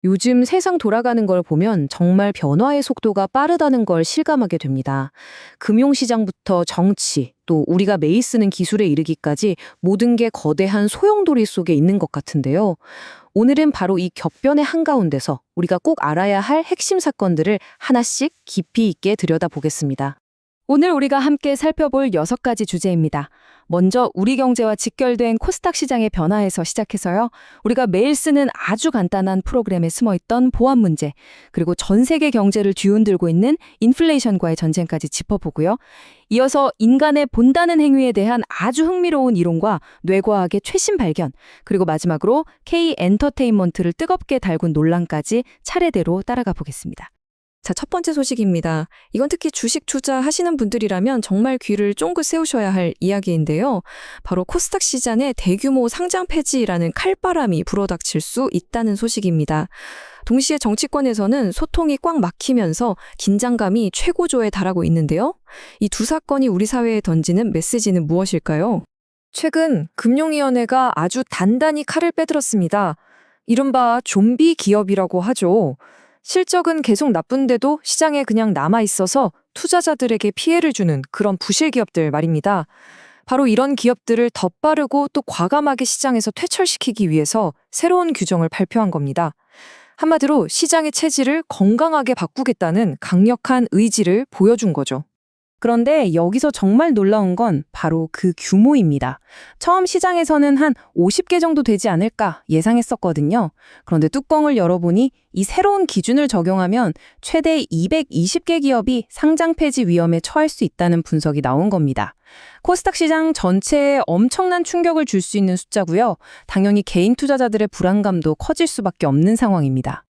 요즘 세상 돌아가는 걸 보면 정말 변화의 속도가 빠르다는 걸 실감하게 됩니다. 금융시장부터 정치, 또 우리가 매일 쓰는 기술에 이르기까지 모든 게 거대한 소용돌이 속에 있는 것 같은데요. 오늘은 바로 이 격변의 한가운데서 우리가 꼭 알아야 할 핵심 사건들을 하나씩 깊이 있게 들여다보겠습니다. 오늘 우리가 함께 살펴볼 6가지 주제입니다. 먼저 우리 경제와 직결된 코스닥 시장의 변화에서 시작해서요. 우리가 매일 쓰는 아주 간단한 프로그램에 숨어있던 보안 문제, 그리고 전 세계 경제를 뒤흔들고 있는 인플레이션과의 전쟁까지 짚어보고요. 이어서 인간의 본다는 행위에 대한 아주 흥미로운 이론과 뇌과학의 최신 발견, 그리고 마지막으로 K 엔터테인먼트를 뜨겁게 달군 논란까지 차례대로 따라가 보겠습니다. 자, 첫 번째 소식입니다. 이건 특히 주식 투자하시는 분들이라면 정말 귀를 쫑긋 세우셔야 할 이야기인데요. 바로 코스닥 시장의 대규모 상장 폐지라는 칼바람이 불어닥칠 수 있다는 소식입니다. 동시에 정치권에서는 소통이 꽉 막히면서 긴장감이 최고조에 달하고 있는데요. 이 두 사건이 우리 사회에 던지는 메시지는 무엇일까요? 최근 금융위원회가 아주 단단히 칼을 빼들었습니다. 이른바 좀비 기업이라고 하죠. 실적은 계속 나쁜데도 시장에 그냥 남아있어서 투자자들에게 피해를 주는 그런 부실 기업들 말입니다. 바로 이런 기업들을 더 빠르고 또 과감하게 시장에서 퇴출시키기 위해서 새로운 규정을 발표한 겁니다. 한마디로 시장의 체질을 건강하게 바꾸겠다는 강력한 의지를 보여준 거죠. 그런데 여기서 정말 놀라운 건 바로 그 규모입니다. 처음 시장에서는 한 50개 정도 되지 않을까 예상했었거든요. 그런데 뚜껑을 열어보니 이 새로운 기준을 적용하면 최대 220개 기업이 상장 폐지 위험에 처할 수 있다는 분석이 나온 겁니다. 코스닥 시장 전체에 엄청난 충격을 줄 수 있는 숫자고요. 당연히 개인 투자자들의 불안감도 커질 수밖에 없는 상황입니다.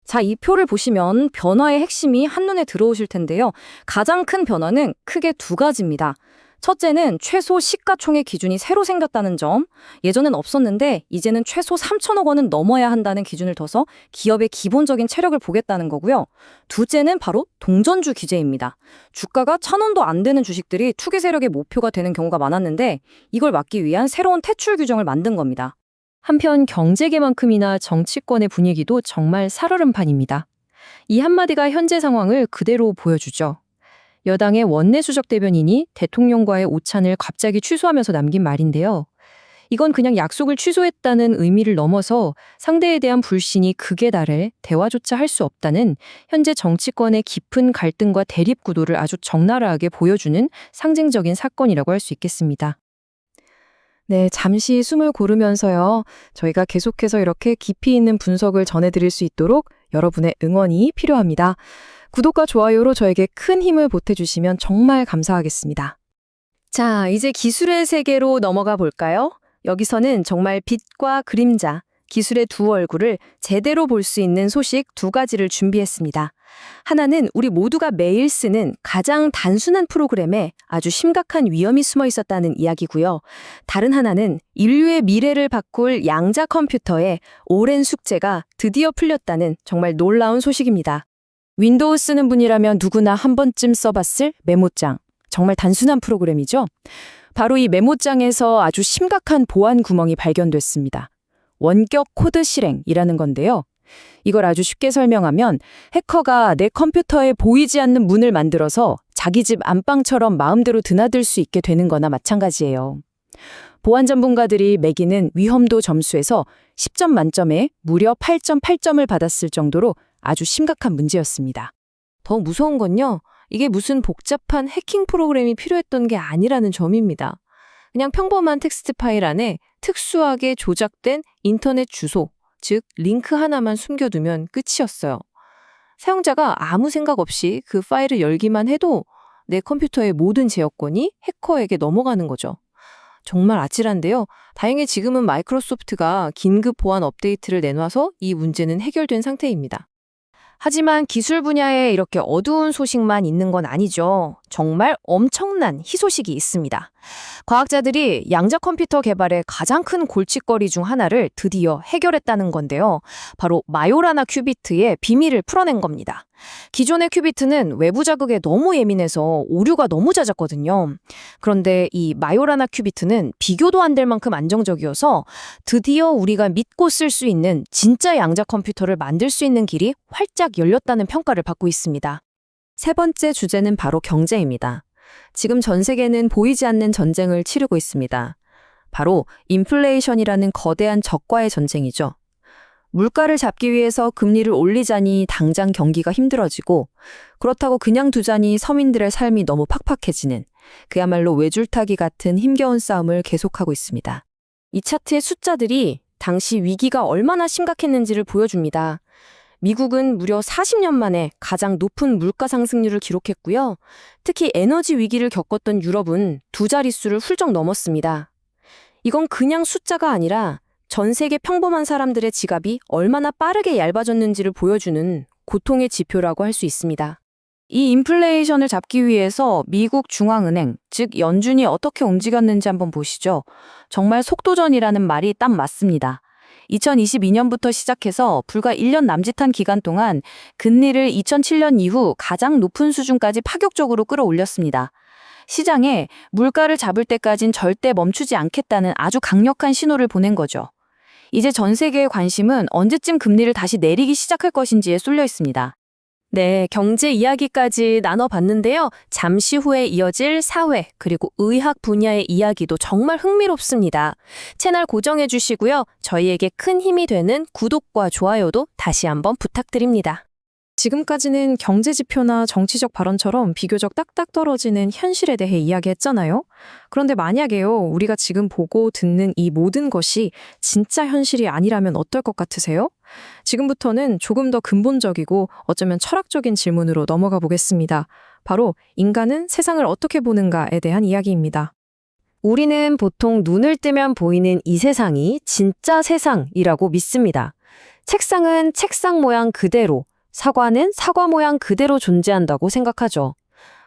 자, 이 표를 보시면 변화의 핵심이 한눈에 들어오실 텐데요. 가장 큰 변화는 크게 두 가지입니다. 첫째는 최소 시가총액 기준이 새로 생겼다는 점. 예전엔 없었는데 이제는 최소 3천억 원은 넘어야 한다는 기준을 둬서 기업의 기본적인 체력을 보겠다는 거고요. 둘째는 바로 동전주 규제입니다. 주가가 1,000원도 안 되는 주식들이 투기 세력의 목표가 되는 경우가 많았는데 이걸 막기 위한 새로운 퇴출 규정을 만든 겁니다. 한편 경제계만큼이나 정치권의 분위기도 정말 살얼음판입니다. 이 한마디가 현재 상황을 그대로 보여주죠. 여당의 원내수석 대변인이 대통령과의 오찬을 갑자기 취소하면서 남긴 말인데요. 이건 그냥 약속을 취소했다는 의미를 넘어서 상대에 대한 불신이 극에 달해 대화조차 할 수 없다는 현재 정치권의 깊은 갈등과 대립 구도를 아주 적나라하게 보여주는 상징적인 사건이라고 할 수 있겠습니다. 네, 잠시 숨을 고르면서요. 저희가 계속해서 이렇게 깊이 있는 분석을 전해드릴 수 있도록 여러분의 응원이 필요합니다. 구독과 좋아요로 저에게 큰 힘을 보태주시면 정말 감사하겠습니다. 자, 이제 기술의 세계로 넘어가 볼까요? 여기서는 정말 빛과 그림자, 기술의 두 얼굴을 제대로 볼 수 있는 소식 두 가지를 준비했습니다. 하나는 우리 모두가 매일 쓰는 가장 단순한 프로그램에 아주 심각한 위험이 숨어 있었다는 이야기고요. 다른 하나는 인류의 미래를 바꿀 양자 컴퓨터의 오랜 숙제가 드디어 풀렸다는 정말 놀라운 소식입니다. 윈도우 쓰는 분이라면 누구나 한 번쯤 써봤을 메모장. 정말 단순한 프로그램이죠. 바로 이 메모장에서 아주 심각한 보안 구멍이 발견됐습니다. 원격 코드 실행이라는 건데요. 이걸 아주 쉽게 설명하면 해커가 내 컴퓨터에 보이지 않는 문을 만들어서 자기 집 안방처럼 마음대로 드나들 수 있게 되는 거나 마찬가지예요. 보안 전문가들이 매기는 위험도 점수에서 10점 만점에 무려 8.8점을 받았을 정도로 아주 심각한 문제였습니다. 더 무서운 건요, 이게 무슨 복잡한 해킹 프로그램이 필요했던 게 아니라는 점입니다. 그냥 평범한 텍스트 파일 안에 특수하게 조작된 인터넷 주소, 즉 링크 하나만 숨겨두면 끝이었어요. 사용자가 아무 생각 없이 그 파일을 열기만 해도 내 컴퓨터의 모든 제어권이 해커에게 넘어가는 거죠. 정말 아찔한데요. 다행히 지금은 마이크로소프트가 긴급 보안 업데이트를 내놔서 이 문제는 해결된 상태입니다. 하지만 기술 분야에 이렇게 어두운 소식만 있는 건 아니죠. 정말 엄청난 희소식이 있습니다. 과학자들이 양자 컴퓨터 개발의 가장 큰 골칫거리 중 하나를 드디어 해결했다는 건데요. 바로 마요라나 큐비트의 비밀을 풀어낸 겁니다. 기존의 큐비트는 외부 자극에 너무 예민해서 오류가 너무 잦았거든요. 그런데 이 마요라나 큐비트는 비교도 안 될 만큼 안정적이어서 드디어 우리가 믿고 쓸 수 있는 진짜 양자 컴퓨터를 만들 수 있는 길이 활짝 열렸다는 평가를 받고 있습니다. 세 번째 주제는 바로 경제입니다. 지금 전 세계는 보이지 않는 전쟁을 치르고 있습니다. 바로 인플레이션이라는 거대한 적과의 전쟁이죠. 물가를 잡기 위해서 금리를 올리자니 당장 경기가 힘들어지고 그렇다고 그냥 두자니 서민들의 삶이 너무 팍팍해지는 그야말로 외줄타기 같은 힘겨운 싸움을 계속하고 있습니다. 이 차트의 숫자들이 당시 위기가 얼마나 심각했는지를 보여줍니다. 미국은 무려 40년 만에 가장 높은 물가 상승률을 기록했고요. 특히 에너지 위기를 겪었던 유럽은 두 자릿수를 훌쩍 넘었습니다. 이건 그냥 숫자가 아니라 전 세계 평범한 사람들의 지갑이 얼마나 빠르게 얇아졌는지를 보여주는 고통의 지표라고 할 수 있습니다. 이 인플레이션을 잡기 위해서 미국 중앙은행, 즉 연준이 어떻게 움직였는지 한번 보시죠. 정말 속도전이라는 말이 딱 맞습니다. 2022년부터 시작해서 불과 1년 남짓한 기간 동안 금리를 2007년 이후 가장 높은 수준까지 파격적으로 끌어올렸습니다. 시장에 물가를 잡을 때까진 절대 멈추지 않겠다는 아주 강력한 신호를 보낸 거죠. 이제 전 세계의 관심은 언제쯤 금리를 다시 내리기 시작할 것인지에 쏠려 있습니다. 네, 경제 이야기까지 나눠봤는데요. 잠시 후에 이어질 사회 그리고 의학 분야의 이야기도 정말 흥미롭습니다. 채널 고정해 주시고요. 저희에게 큰 힘이 되는 구독과 좋아요도 다시 한번 부탁드립니다. 지금까지는 경제 지표나 정치적 발언처럼 비교적 딱딱 떨어지는 현실에 대해 이야기했잖아요. 그런데 만약에요, 우리가 지금 보고 듣는 이 모든 것이 진짜 현실이 아니라면 어떨 것 같으세요? 지금부터는 조금 더 근본적이고 어쩌면 철학적인 질문으로 넘어가 보겠습니다. 바로 인간은 세상을 어떻게 보는가에 대한 이야기입니다. 우리는 보통 눈을 뜨면 보이는 이 세상이 진짜 세상이라고 믿습니다. 책상은 책상 모양 그대로, 사과는 사과 모양 그대로 존재한다고 생각하죠.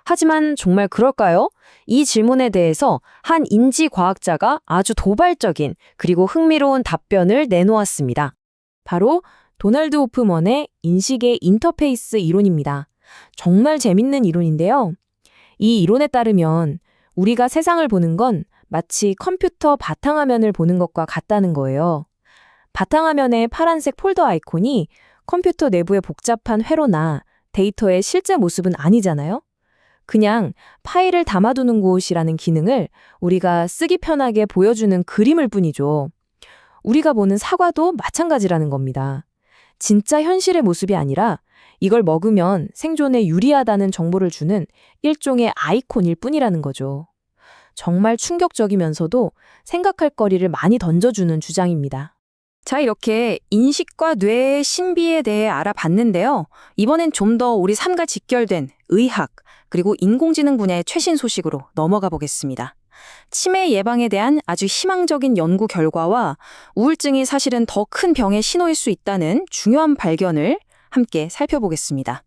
하지만 정말 그럴까요? 이 질문에 대해서 한 인지과학자가 아주 도발적인 그리고 흥미로운 답변을 내놓았습니다. 바로 도널드 호프먼의 인식의 인터페이스 이론입니다. 정말 재밌는 이론인데요. 이 이론에 따르면 우리가 세상을 보는 건 마치 컴퓨터 바탕화면을 보는 것과 같다는 거예요. 바탕화면의 파란색 폴더 아이콘이 컴퓨터 내부의 복잡한 회로나 데이터의 실제 모습은 아니잖아요. 그냥 파일을 담아두는 곳이라는 기능을 우리가 쓰기 편하게 보여주는 그림일 뿐이죠. 우리가 보는 사과도 마찬가지라는 겁니다. 진짜 현실의 모습이 아니라 이걸 먹으면 생존에 유리하다는 정보를 주는 일종의 아이콘일 뿐이라는 거죠. 정말 충격적이면서도 생각할 거리를 많이 던져주는 주장입니다. 자, 이렇게 인식과 뇌의 신비에 대해 알아봤는데요. 이번엔 좀 더 우리 삶과 직결된 의학, 그리고 인공지능 분야의 최신 소식으로 넘어가 보겠습니다. 치매 예방에 대한 아주 희망적인 연구 결과와 우울증이 사실은 더 큰 병의 신호일 수 있다는 중요한 발견을 함께 살펴보겠습니다.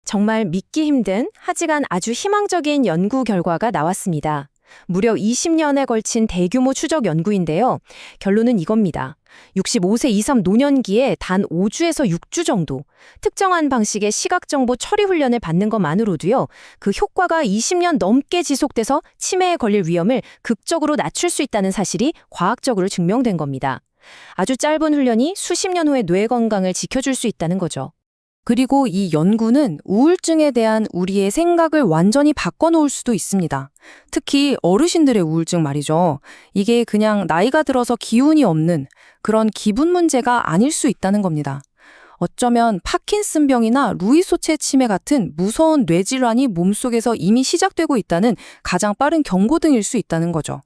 정말 믿기 힘든 하지만 아주 희망적인 연구 결과가 나왔습니다. 무려 20년에 걸친 대규모 추적 연구인데요. 결론은 이겁니다. 65세 이상 노년기에 단 5주에서 6주 정도 특정한 방식의 시각정보 처리 훈련을 받는 것만으로도요. 그 효과가 20년 넘게 지속돼서 치매에 걸릴 위험을 극적으로 낮출 수 있다는 사실이 과학적으로 증명된 겁니다. 아주 짧은 훈련이 수십 년 후에 뇌 건강을 지켜줄 수 있다는 거죠. 그리고 이 연구는 우울증에 대한 우리의 생각을 완전히 바꿔놓을 수도 있습니다. 특히 어르신들의 우울증 말이죠. 이게 그냥 나이가 들어서 기운이 없는 그런 기분 문제가 아닐 수 있다는 겁니다. 어쩌면 파킨슨병이나 루이소체 치매 같은 무서운 뇌질환이 몸속에서 이미 시작되고 있다는 가장 빠른 경고등일 수 있다는 거죠.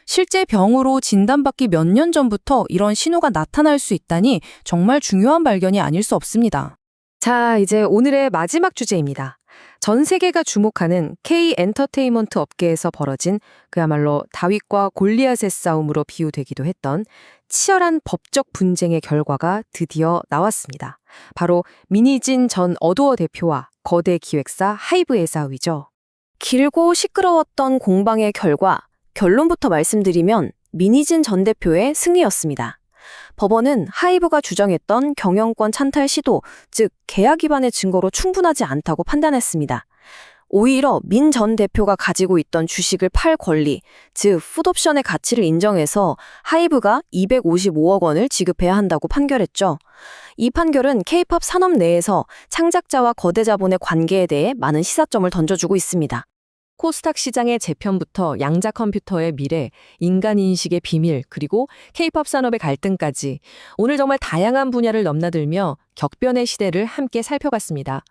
실제 병으로 진단받기 몇 년 전부터 이런 신호가 나타날 수 있다니 정말 중요한 발견이 아닐 수 없습니다. 자, 이제 오늘의 마지막 주제입니다. 전 세계가 주목하는 K 엔터테인먼트 업계에서 벌어진 그야말로 다윗과 골리앗의 싸움으로 비유되기도 했던 치열한 법적 분쟁의 결과가 드디어 나왔습니다. 바로 미니진 전 어도어 대표와 거대 기획사 하이브의 싸움이죠. 길고 시끄러웠던 공방의 결론부터 말씀드리면 민희진 전 대표의 승리였습니다. 법원은 하이브가 주장했던 경영권 찬탈 시도, 즉 계약 위반의 증거로 충분하지 않다고 판단했습니다. 오히려 민 전 대표가 가지고 있던 주식을 팔 권리, 즉 풋옵션의 가치를 인정해서 하이브가 255억 원을 지급해야 한다고 판결했죠. 이 판결은 K-팝 산업 내에서 창작자와 거대 자본의 관계에 대해 많은 시사점을 던져주고 있습니다. 코스닥 시장의 재편부터 양자 컴퓨터의 미래, 인간인식의 비밀, 그리고 K-팝 산업의 갈등까지 오늘 정말 다양한 분야를 넘나들며 격변의 시대를 함께 살펴봤습니다.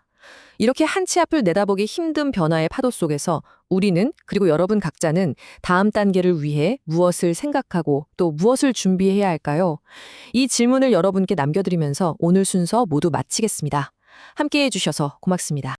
이렇게 한 치 앞을 내다보기 힘든 변화의 파도 속에서 우리는, 그리고 여러분 각자는 다음 단계를 위해 무엇을 생각하고 또 무엇을 준비해야 할까요? 이 질문을 여러분께 남겨드리면서 오늘 순서 모두 마치겠습니다. 함께해 주셔서 고맙습니다.